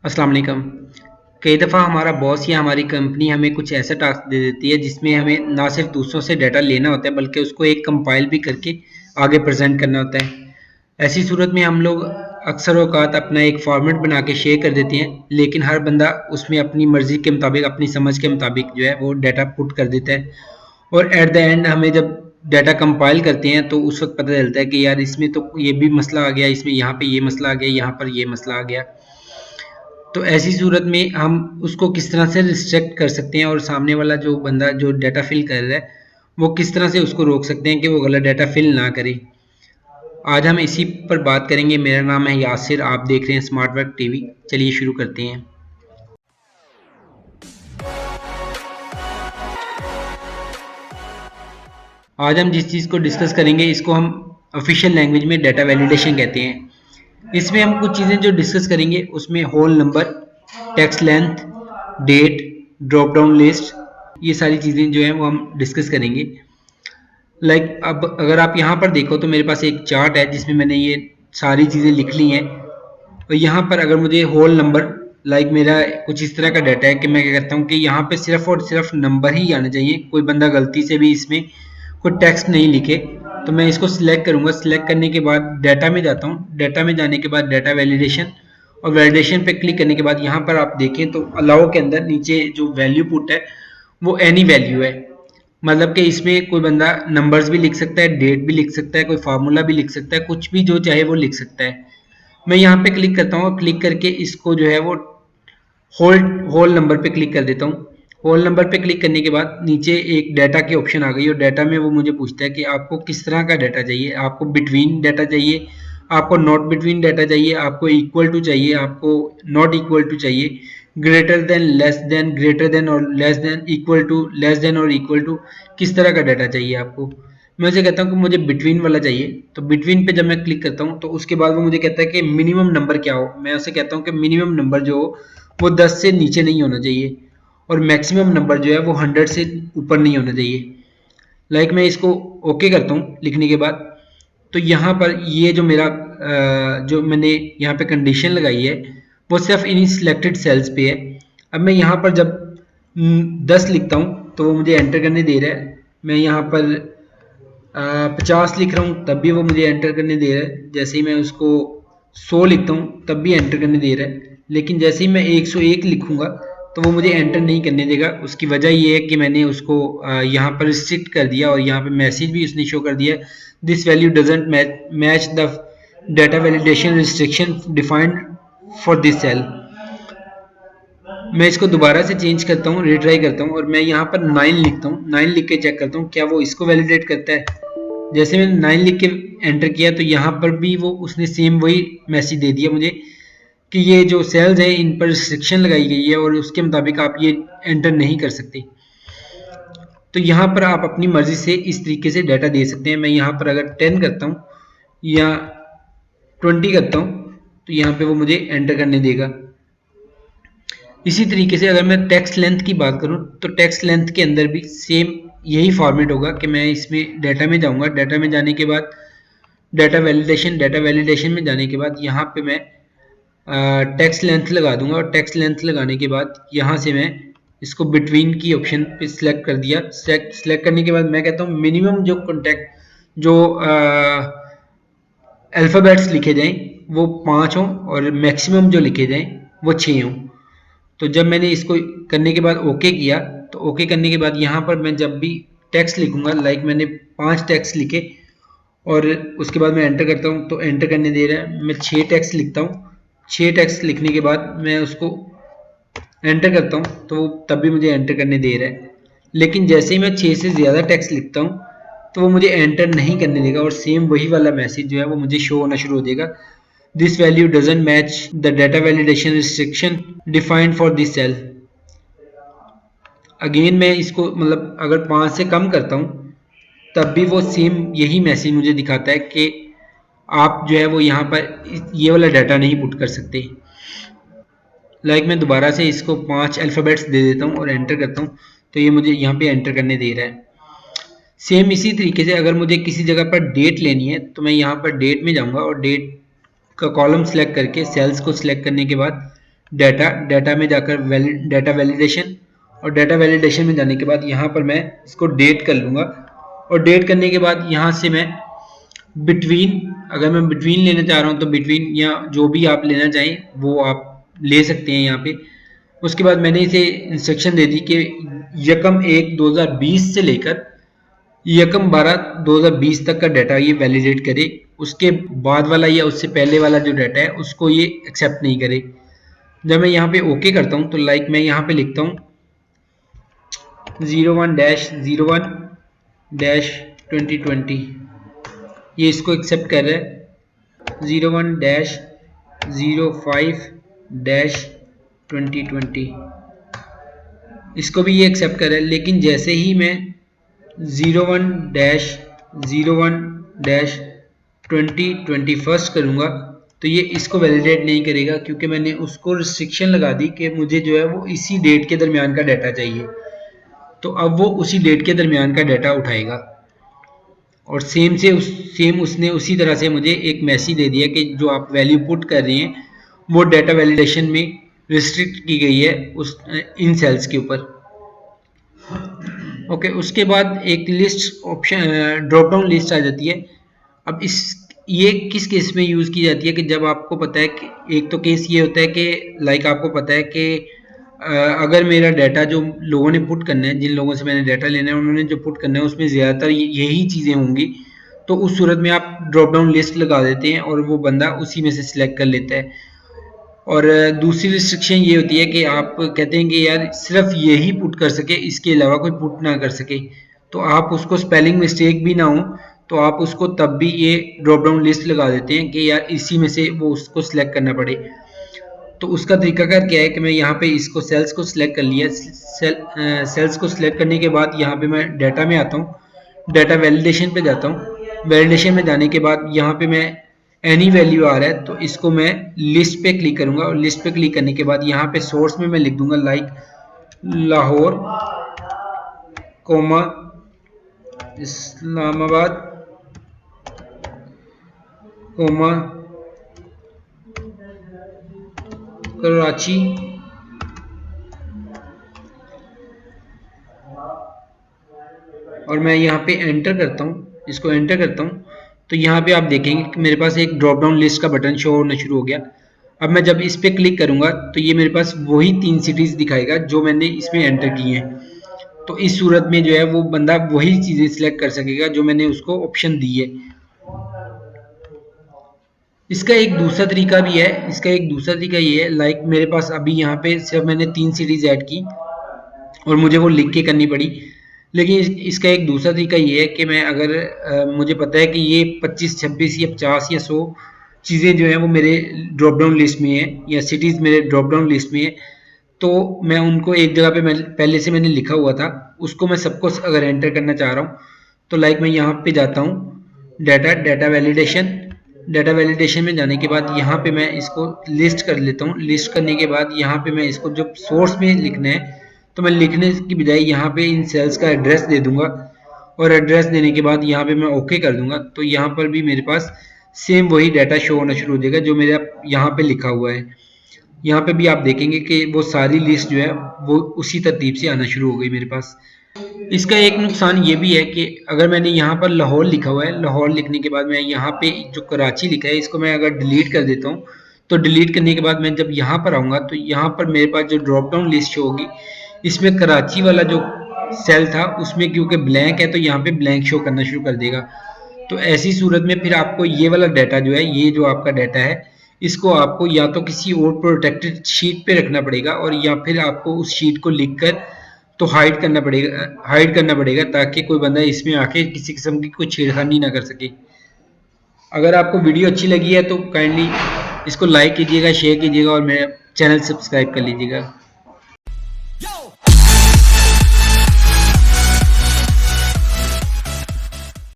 अस्सलाम वालेकुम। कई दफ़ा हमारा बॉस या हमारी कंपनी हमें कुछ ऐसा टास्क दे देती है जिसमें हमें ना सिर्फ दूसरों से डाटा लेना होता है बल्कि उसको एक कंपाइल भी करके आगे प्रेजेंट करना होता है। ऐसी सूरत में हम लोग अक्सर औकात अपना एक फॉर्मेट बना के शेयर कर देते हैं, लेकिन हर बंदा उसमें अपनी मर्ज़ी के मुताबिक, अपनी समझ के मुताबिक जो है वो डाटा पुट कर देता है। और एट द एंड हमें जब डाटा कंपाइल करते हैं तो उस वक्त पता चलता है कि यार इसमें तो ये भी मसला आ गया, इसमें यहाँ पे ये मसला आ गया, यहाँ पर ये मसला आ गया। तो ऐसी सूरत में हम उसको किस तरह से रिस्ट्रिक्ट कर सकते हैं और सामने वाला जो बंदा जो डाटा फिल कर रहा है वो किस तरह से उसको रोक सकते हैं कि वो गलत डाटा फिल ना करे। आज हम इसी पर बात करेंगे। मेरा नाम है यासिर, आप देख रहे हैं स्मार्ट वर्क टीवी। चलिए शुरू करते हैं। आज हम जिस चीज़ को डिस्कस करेंगे इसको हम ऑफिशियल लैंग्वेज में डाटा वैलिडेशन कहते हैं। इसमें हम कुछ चीज़ें जो डिस्कस करेंगे उसमें whole number, text length, date, drop down list, ये सारी चीज़ें जो हैं वो हम डिस्कस करेंगे। अब अगर आप यहाँ पर देखो तो मेरे पास एक चार्ट है जिसमें मैंने ये सारी चीज़ें लिख ली हैं। तो यहाँ पर अगर मुझे होल नंबर, मेरा कुछ इस तरह का डाटा है कि मैं क्या करता हूँ कि यहाँ पे सिर्फ और सिर्फ नंबर ही आना चाहिए, कोई बंदा गलती से भी इसमें कोई टेक्स्ट नहीं लिखे। तो मैं इसको सिलेक्ट करूँगा। सिलेक्ट करने के बाद डाटा में जाता हूँ। डाटा में जाने के बाद डाटा वैलिडेशन, और वैलिडेशन पे क्लिक करने के बाद यहाँ पर आप देखें तो अलाउ के अंदर नीचे जो वैल्यू पुट है वो एनी वैल्यू है। मतलब कि इसमें कोई बंदा नंबर्स भी लिख सकता है, डेट भी लिख सकता है, कोई फार्मूला भी लिख सकता है, कुछ भी जो चाहे वो लिख सकता है। मैं यहाँ पे क्लिक करता हूँ। क्लिक करके इसको जो है वो होल होल नंबर पे क्लिक कर देता हूँ। होल नंबर पे क्लिक करने के बाद नीचे एक डाटा की ऑप्शन आ गई और डाटा में वो मुझे पूछता है कि आपको किस तरह का डाटा चाहिए। आपको बिटवीन डाटा चाहिए, आपको नॉट बिटवीन डाटा चाहिए, आपको इक्वल टू चाहिए, आपको नॉट इक्वल टू चाहिए, ग्रेटर देन और लेस देन और इक्वल टू, किस तरह का डाटा चाहिए आपको। मैं उसे कहता हूँ कि मुझे बिटवीन वाला चाहिए। तो बिटवीन पे जब मैं क्लिक करता हूँ तो उसके बाद वो मुझे कहता है कि मिनिमम नंबर क्या हो। मैं उसे कहता हूँ कि मिनिमम नंबर जो हो वो 10 से नीचे नहीं होना चाहिए और मैक्सिमम नंबर जो है वो 100 से ऊपर नहीं होना चाहिए। मैं इसको ओके करता हूँ लिखने के बाद। तो यहाँ पर ये जो मेरा जो मैंने यहाँ पे कंडीशन लगाई है वो सिर्फ इन सिलेक्टेड सेल्स पे है। अब मैं यहाँ पर जब 10 लिखता हूँ तो वो मुझे एंटर करने दे रहा है। मैं यहाँ पर 50 लिख रहा हूँ तब भी वो मुझे एंटर करने दे रहा है। जैसे ही मैं उसको 100 लिखता हूँ तब भी एंटर करने दे रहा है। लेकिन जैसे ही मैं 101 लिखूंगा तो वो मुझे एंटर नहीं करने देगा। उसकी वजह ये है कि मैंने उसको यहाँ पर रिस्ट्रिक्ट कर दिया और यहाँ पे मैसेज भी उसने शो कर दिया, this value doesn't match the data validation restriction defined for this cell. मैं इसको दोबारा से चेंज करता हूँ, रिट्राई करता हूँ और मैं यहाँ पर 9 लिखता हूँ। 9 लिख के चेक करता हूँ क्या वो इसको वैलिडेट करता है। जैसे मैंने 9 लिख के एंटर किया तो यहाँ पर भी वो उसने सेम वही मैसेज दे दिया मुझे कि ये जो सेल्स है इन पर रिस्ट्रिक्शन लगाई गई है और उसके मुताबिक आप ये एंटर नहीं कर सकते। तो यहाँ पर आप अपनी मर्जी से इस तरीके से डाटा दे सकते हैं। मैं यहाँ पर अगर 10 करता हूँ या 20 करता हूँ तो यहाँ पे वो मुझे एंटर करने देगा। इसी तरीके से अगर मैं टेक्स्ट लेंथ की बात करूं तो टेक्स्ट लेंथ के अंदर भी सेम यही फॉर्मेट होगा कि मैं इसमें डाटा में जाऊंगा। डाटा में जाने के बाद डाटा वैलिडेशन में जाने के बाद यहाँ पे मैं टेक्स्ट लेंथ लगा दूंगा और टेक्स्ट लेंथ लगाने के बाद यहाँ से मैं इसको बिटवीन की ऑप्शन पे सिलेक्ट कर दिया। सिलेक्ट करने के बाद मैं कहता हूँ मिनिमम जो कॉन्टेक्ट जो अल्फ़ाबेट्स लिखे जाएं वो 5 हों और मैक्सिमम जो लिखे जाएं वो 6 हों। तो जब मैंने इसको करने के बाद ओके किया तो ओके करने के बाद यहाँ पर मैं जब भी टेक्स्ट लिखूंगा, मैंने 5 टेक्स्ट लिखे और उसके बाद मैं एंटर करता हूँ तो एंटर करने दे रहा है। मैं 6 टेक्स्ट लिखता हूँ। 6 टेक्स्ट लिखने के बाद मैं उसको एंटर करता हूँ तो वो तब भी मुझे एंटर करने दे रहा है। लेकिन जैसे ही मैं 6 से ज़्यादा टेक्स्ट लिखता हूँ तो वो मुझे एंटर नहीं करने देगा और सेम वही वाला मैसेज जो है वो मुझे शो होना शुरू हो जाएगा, this value doesn't match the data validation restriction defined for this cell. Again मैं इसको अगर 5 से कम करता हूँ तब भी वो सेम यही मैसेज मुझे दिखाता है कि आप जो है वो यहाँ पर ये वाला डाटा नहीं पुट कर सकते। मैं दोबारा से इसको 5 अल्फ़ाबेट्स दे देता हूँ और एंटर करता हूँ तो ये मुझे यहाँ पे एंटर करने दे रहा है। सेम इसी तरीके से अगर मुझे किसी जगह पर डेट लेनी है तो मैं यहाँ पर डेट में जाऊँगा और डेट का कॉलम सेलेक्ट करके सेल्स को सिलेक्ट करने के बाद डाटा में जाकर डाटा वैलिडेशन, और डाटा वैलिडेशन में जाने के बाद यहाँ पर मैं इसको डेट कर लूँगा, और डेट करने के बाद यहाँ से मैं बिटवीन, अगर मैं बिटवीन लेना चाह रहा हूँ तो बिटवीन या जो भी आप लेना चाहें वो आप ले सकते हैं यहाँ पे। उसके बाद मैंने इसे इंस्ट्रक्शन दे दी कि यकम 1/2020 से लेकर यकम 12/2020 तक का डाटा ये वैलिडेट करे, उसके बाद वाला या उससे पहले वाला जो डाटा है उसको ये एक्सेप्ट नहीं करे। जब मैं यहाँ पे ओके करता हूँ तो लाइक मैं यहाँ पे लिखता हूँ 01-01-2020, ये इसको एक्सेप्ट कर रहा है। 01-05-2020 इसको भी ये एक्सेप्ट कर रहा है। लेकिन जैसे ही मैं 01-01-2021 करूँगा तो ये इसको वैलिडेट नहीं करेगा, क्योंकि मैंने उसको रिस्ट्रिक्शन लगा दी कि मुझे जो है वो इसी डेट के दरमियान का डाटा चाहिए। तो अब वो उसी डेट के दरमियान का डाटा उठाएगा। और सेम उसने उसी तरह से मुझे एक मैसेज दे दिया कि जो आप वैल्यू पुट कर रहे हैं वो डाटा वैलिडेशन में रिस्ट्रिक्ट की गई है उस इन सेल्स के ऊपर। ओके, उसके बाद एक list option drop down list आ जाती है। अब ये किस केस में यूज़ की जाती है कि जब आपको पता है कि एक तो केस ये होता है कि लाइक आपको पता है कि अगर मेरा डाटा जो लोगों ने पुट करना है, जिन लोगों से मैंने डाटा लेना है उन्होंने जो पुट करना है उसमें ज़्यादातर यही चीज़ें होंगी, तो उस सूरत में आप ड्रॉप डाउन लिस्ट लगा देते हैं और वो बंदा उसी में से सिलेक्ट कर लेता है। और दूसरी रिस्ट्रिक्शन ये होती है कि आप कहते हैं कि यार सिर्फ यही पुट कर सके, इसके अलावा कोई पुट ना कर सके, तो आप उसको स्पेलिंग मिस्टेक भी ना हो तो आप उसको तब भी ये ड्रॉप डाउन लिस्ट लगा देते हैं कि यार इसी में से वो उसको सिलेक्ट करना पड़े। तो उसका तरीकाकार क्या है कि मैं यहाँ पे इसको सेल्स को सिलेक्ट कर लिया, सेल्स को सिलेक्ट करने के बाद यहाँ पे मैं डाटा में आता हूँ, डाटा वैलिडेशन पे जाता हूँ। वैलिडेशन में जाने के बाद यहाँ पे मैं एनी वैल्यू आ रहा है तो इसको मैं लिस्ट पे क्लिक करूंगा, और लिस्ट पे क्लिक करने के बाद यहाँ पे सोर्स में मैं लिख दूंगा like Lahore comma Islamabad comma Karachi और मैं यहाँ पे एंटर करता हूँ, इसको एंटर करता हूँ तो यहाँ पे आप देखेंगे कि मेरे पास एक ड्रॉप डाउन लिस्ट का बटन शो होना शुरू हो गया। अब मैं जब इस पे क्लिक करूंगा तो ये मेरे पास वही 3 सिटीज दिखाएगा जो मैंने इसमें एंटर की हैं। तो इस सूरत में जो है वो बंदा वही चीज़ें सिलेक्ट कर सकेगा जो मैंने उसको ऑप्शन दी है। इसका एक दूसरा तरीका भी है, इसका एक दूसरा तरीका ये है लाइक मेरे पास अभी यहाँ पे सिर्फ मैंने 3 सिटीज ऐड की और मुझे वो लिख के करनी पड़ी। लेकिन इसका एक दूसरा तरीका ये है कि मैं अगर मुझे पता है कि ये 25, 26 या 50 या 100 चीज़ें जो हैं वो मेरे ड्रॉप डाउन लिस्ट में है या सिटीज़ मेरे ड्रॉप डाउन लिस्ट में है, तो मैं उनको एक जगह पे पहले से मैंने लिखा हुआ था, उसको मैं सबको अगर एंटर करना चाह रहा हूँ तो लाइक मैं यहाँ पे जाता हूँ डाटा वैलिडेशन में जाने के बाद यहाँ पे मैं इसको लिस्ट कर लेता हूँ। लिस्ट करने के बाद यहाँ पे मैं इसको जब सोर्स में लिखना है तो मैं लिखने की बजाय यहाँ पे इन सेल्स का एड्रेस दे दूंगा, और एड्रेस देने के बाद यहाँ पे मैं ओके कर दूंगा। तो यहाँ पर भी मेरे पास सेम वही डाटा शो होना शुरू हो जाएगा जो मेरा यहाँ पे लिखा हुआ है। यहाँ पे भी आप देखेंगे कि वो सारी लिस्ट जो है वो उसी तरतीब से आना शुरू हो गई मेरे पास। इसका एक नुकसान ये भी है कि अगर मैंने यहाँ पर लाहौर लिखा हुआ है, लाहौर लिखने के बाद मैं यहाँ पे जो कराची लिखा है इसको मैं अगर डिलीट कर देता हूँ तो डिलीट करने के बाद मैं जब यहाँ पर आऊँगा तो यहाँ पर मेरे पास जो ड्रॉप डाउन लिस्ट शो होगी इसमें कराची वाला जो सेल था उसमें क्योंकि ब्लैंक है तो यहाँ पे ब्लैंक शो करना शुरू कर देगा। तो ऐसी सूरत में फिर आपको ये वाला डाटा जो है, ये जो आपका डाटा है, इसको आपको या तो किसी और प्रोटेक्टेड शीट पे रखना पड़ेगा और या फिर आपको उस शीट को लिखकर तो हाइड करना पड़ेगा ताकि कोई बंदा इसमें आके किसी किस्म की कोई छेड़खानी ना कर सके। अगर आपको वीडियो अच्छी लगी है तो काइंडली इसको लाइक कीजिएगा, शेयर कीजिएगा और मेरा चैनल सब्सक्राइब कर लीजिएगा।